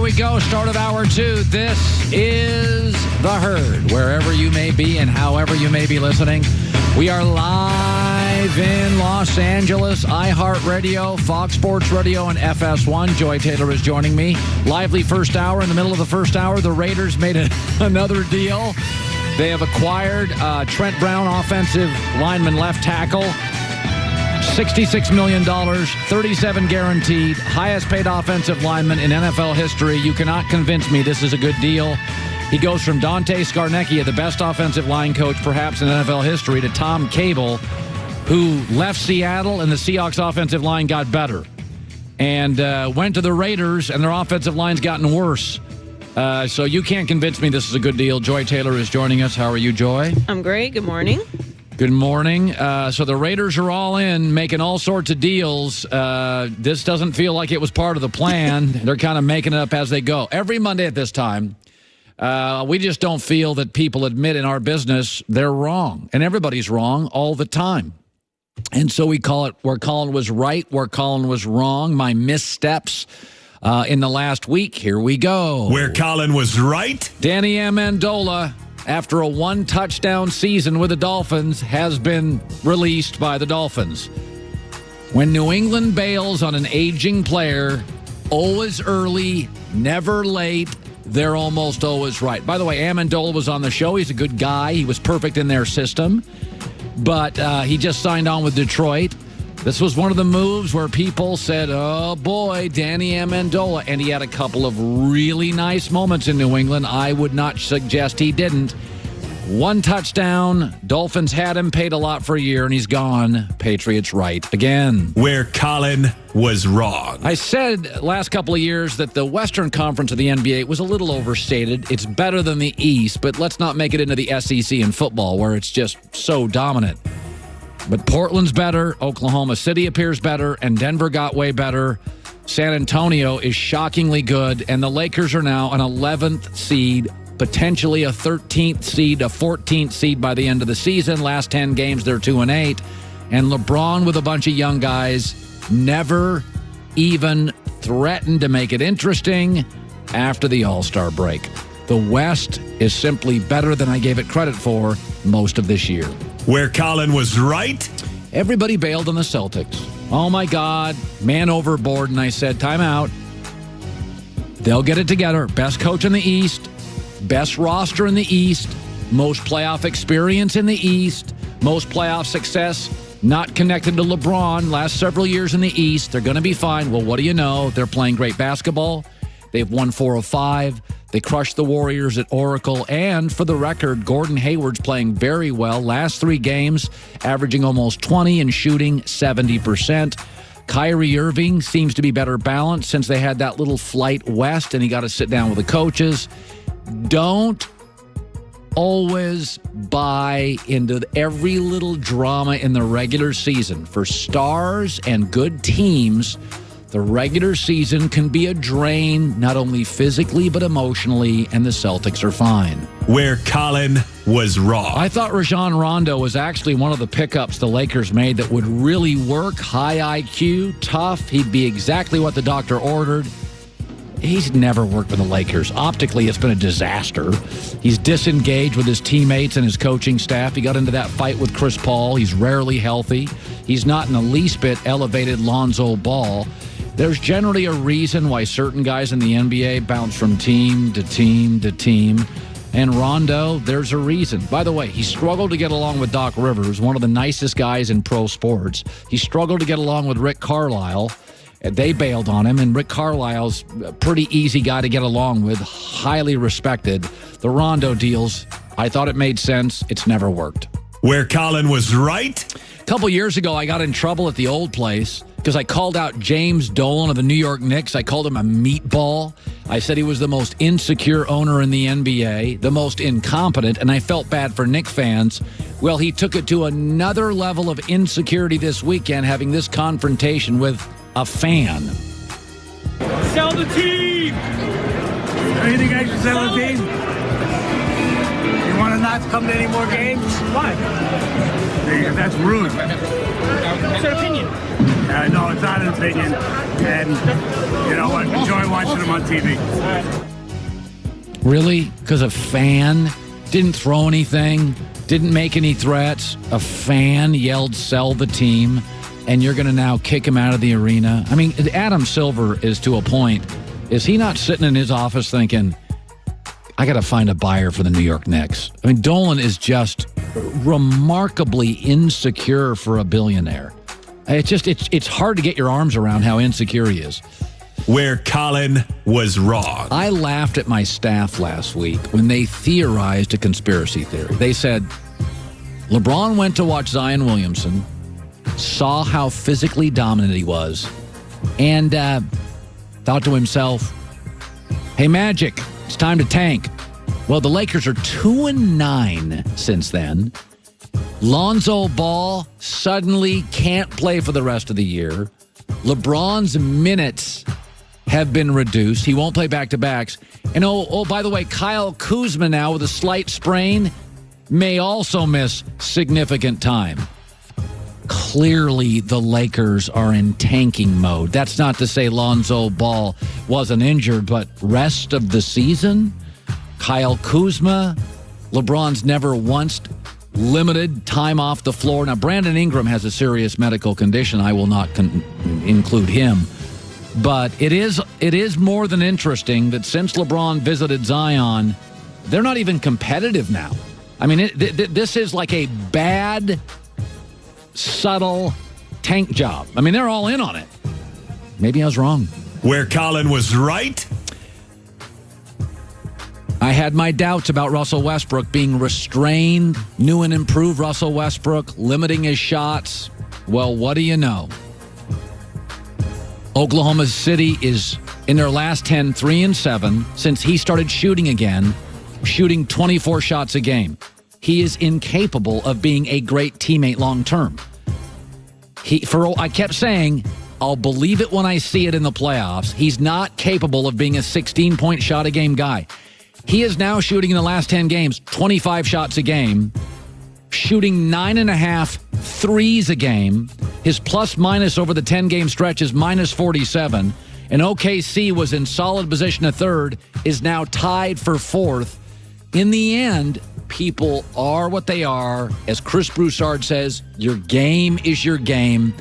we go. Start of hour 2. This is The Herd. Wherever you may be and however you may be listening, we are live in Los Angeles, iHeartRadio, Fox Sports Radio, and FS1. Joy Taylor is joining me. Lively first hour. In the middle of the first hour, the Raiders made another deal. They have acquired Trent Brown, offensive lineman, left tackle. $66 million, $37 guaranteed, highest paid offensive lineman in NFL history. You cannot convince me this is a good deal. He goes from Dante Scarnecchia, the best offensive line coach perhaps in NFL history, to Tom Cable, who left Seattle and the Seahawks offensive line got better. And went to the Raiders and their offensive line's gotten worse. So you can't convince me this is a good deal. Joy Taylor is joining us. How are you, Joy? I'm great. Good morning. Good morning. So the Raiders are all in, making all sorts of deals. This doesn't feel like it was part of the plan. They're kind of making it up as they go. Every Monday at this time, we just don't feel that people admit in our business they're wrong. And everybody's wrong all the time. And so we call it where Colin was right, where Colin was wrong, my missteps in the last week. Here we go. Where Colin was right. Danny Amendola, after a one-touchdown season with the Dolphins, has been released by the Dolphins. When New England bails on an aging player, always early, never late, they're almost always right. By the way, Amendola was on the show. He's a good guy. He was perfect in their system. But he just signed on with Detroit. This was one of the moves where people said, oh, boy, Danny Amendola. And he had a couple of really nice moments in New England. I would not suggest he didn't. One touchdown. Dolphins had him, paid a lot for a year, and he's gone. Patriots right again. Where Colin was wrong. I said last couple of years that the Western Conference of the NBA was a little overstated. It's better than the East, but let's not make it into the SEC in football where it's just so dominant. But Portland's better, Oklahoma City appears better, and Denver got way better. San Antonio is shockingly good, and the Lakers are now an 11th seed, potentially a 13th seed, a 14th seed by the end of the season. Last 10 games, they're 2-8. And LeBron with a bunch of young guys never even threatened to make it interesting after the All-Star break. The West is simply better than I gave it credit for most of this year. Where Colin was right. Everybody bailed on the Celtics. Oh, my God. Man overboard. And I said, time out. They'll get it together. Best coach in the East. Best roster in the East. Most playoff experience in the East. Most playoff success not connected to LeBron last several years in the East. They're going to be fine. Well, what do you know? They're playing great basketball. They've won 4 of 5. They crushed the Warriors at Oracle. And for the record, Gordon Hayward's playing very well. Last 3 games, averaging almost 20 and shooting 70%. Kyrie Irving seems to be better balanced since they had that little flight west and he got to sit down with the coaches. Don't always buy into every little drama in the regular season. For stars and good teams, the regular season can be a drain, not only physically, but emotionally, and the Celtics are fine. Where Colin was wrong. I thought Rajon Rondo was actually one of the pickups the Lakers made that would really work. High IQ, tough. He'd be exactly what the doctor ordered. He's never worked with the Lakers. Optically, it's been a disaster. He's disengaged with his teammates and his coaching staff. He got into that fight with Chris Paul. He's rarely healthy. He's not in the least bit elevated Lonzo Ball. There's generally a reason why certain guys in the NBA bounce from team to team to team. And Rondo, there's a reason. By the way, he struggled to get along with Doc Rivers, one of the nicest guys in pro sports. He struggled to get along with Rick Carlisle. They bailed on him, and Rick Carlisle's a pretty easy guy to get along with, highly respected. The Rondo deals, I thought it made sense. It's never worked. Where Colin was right. A couple years ago, I got in trouble at the old place because I called out James Dolan of the New York Knicks. I called him a meatball. I said he was the most insecure owner in the NBA, the most incompetent, and I felt bad for Knicks fans. Well, he took it to another level of insecurity this weekend, having this confrontation with a fan. Sell the team! Anything I should sell the team? You want to not come to any more games? Why? That's rude. What's your opinion? No, it's not an opinion. And you know what? Enjoy watching them on TV. Really? Because a fan didn't throw anything, didn't make any threats. A fan yelled, "Sell the team," and you're going to now kick him out of the arena. I mean, Adam Silver is to a point. Is he not sitting in his office thinking, I got to find a buyer for the New York Knicks? I mean, Dolan is just remarkably insecure for a billionaire. It's hard to get your arms around how insecure he is. Where Colin was wrong. I laughed at my staff last week when they theorized a conspiracy theory. They said LeBron went to watch Zion Williamson, saw how physically dominant he was, and thought to himself, hey, Magic, it's time to tank. Well, the Lakers are 2-9 since then. Lonzo Ball suddenly can't play for the rest of the year. LeBron's minutes have been reduced. He won't play back-to-backs. And by the way, Kyle Kuzma now with a slight sprain may also miss significant time. Clearly, the Lakers are in tanking mode. That's not to say Lonzo Ball wasn't injured, but rest of the season, Kyle Kuzma, LeBron's never once limited time off the floor. Now, Brandon Ingram has a serious medical condition. I will not include him. But it is more than interesting that since LeBron visited Zion, they're not even competitive now. I mean, this is like a bad, subtle tank job. I mean, they're all in on it. Maybe I was wrong. Where Colin was right. I had my doubts about Russell Westbrook being restrained. New and improved Russell Westbrook, limiting his shots. Well, what do you know? Oklahoma City is in their last 10, 3-7 since he started shooting again, shooting 24 shots a game. He is incapable of being a great teammate long term. I kept saying, I'll believe it when I see it in the playoffs. He's not capable of being a 16-point shot a game guy. He is now shooting in the last 10 games 25 shots a game, shooting 9.5 threes a game. His plus-minus over the 10-game stretch is minus 47. And OKC was in solid position at third, is now tied for fourth. In the end, people are what they are. As Chris Broussard says, your game is your game.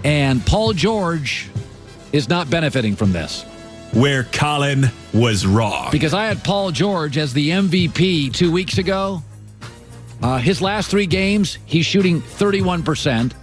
And Paul George is not benefiting from this. Where Colin was wrong. Because I had Paul George as the MVP 2 weeks ago. His last 3 games, he's shooting 31%.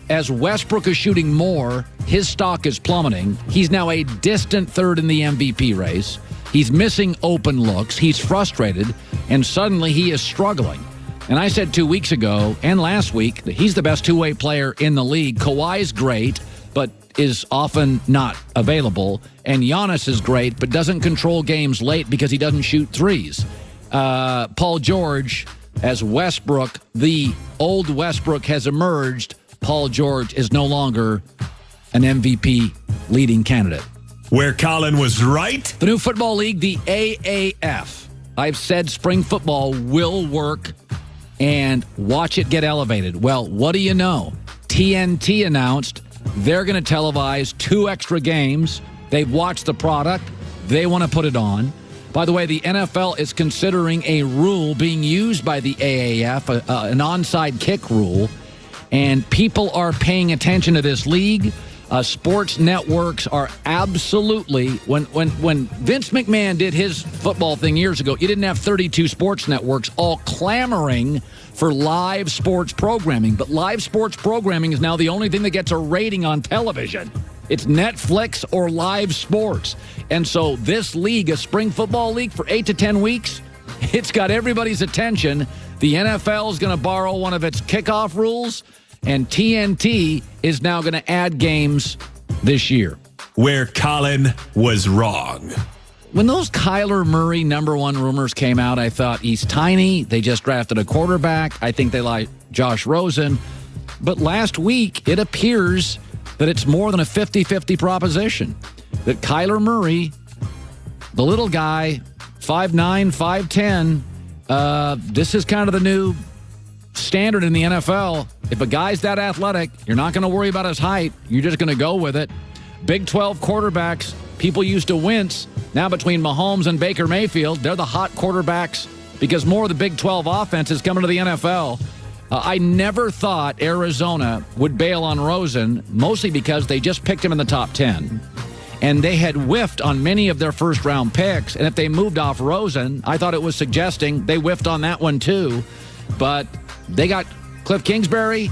As Westbrook is shooting more, his stock is plummeting. He's now a distant third in the MVP race. He's missing open looks. He's frustrated. And suddenly he is struggling. And I said 2 weeks ago and last week that he's the best two-way player in the league. Kawhi's great, but is often not available. And Giannis is great, but doesn't control games late because he doesn't shoot threes. Paul George, as Westbrook, the old Westbrook has emerged, Paul George is no longer an MVP leading candidate. Where Colin was right. The new football league, the AAF. I've said spring football will work and watch it get elevated. Well, what do you know? TNT announced they're going to televise 2 extra games. They've watched the product. They want to put it on. By the way, the NFL is considering a rule being used by the AAF, an onside kick rule. And people are paying attention to this league. Sports networks are absolutely, when Vince McMahon did his football thing years ago, you didn't have 32 sports networks all clamoring for live sports programming. But live sports programming is now the only thing that gets a rating on television. It's Netflix or live sports. And so this league, a spring football league for 8 to 10 weeks, it's got everybody's attention. The NFL is going to borrow one of its kickoff rules, and TNT is now going to add games this year. Where Colin was wrong. When those Kyler Murray #1 rumors came out, I thought he's tiny. They just drafted a quarterback. I think they like Josh Rosen. But last week, it appears that it's more than a 50-50 proposition. That Kyler Murray, the little guy, 5'9", 5'10", this is kind of the new standard in the NFL. If a guy's that athletic, you're not going to worry about his height. You're just going to go with it. Big 12 quarterbacks, people used to wince. Now between Mahomes and Baker Mayfield, they're the hot quarterbacks because more of the Big 12 offense is coming to the NFL. I never thought Arizona would bail on Rosen, mostly because they just picked him in the top 10. And they had whiffed on many of their first-round picks. And if they moved off Rosen, I thought it was suggesting they whiffed on that one too. But they got Cliff Kingsbury.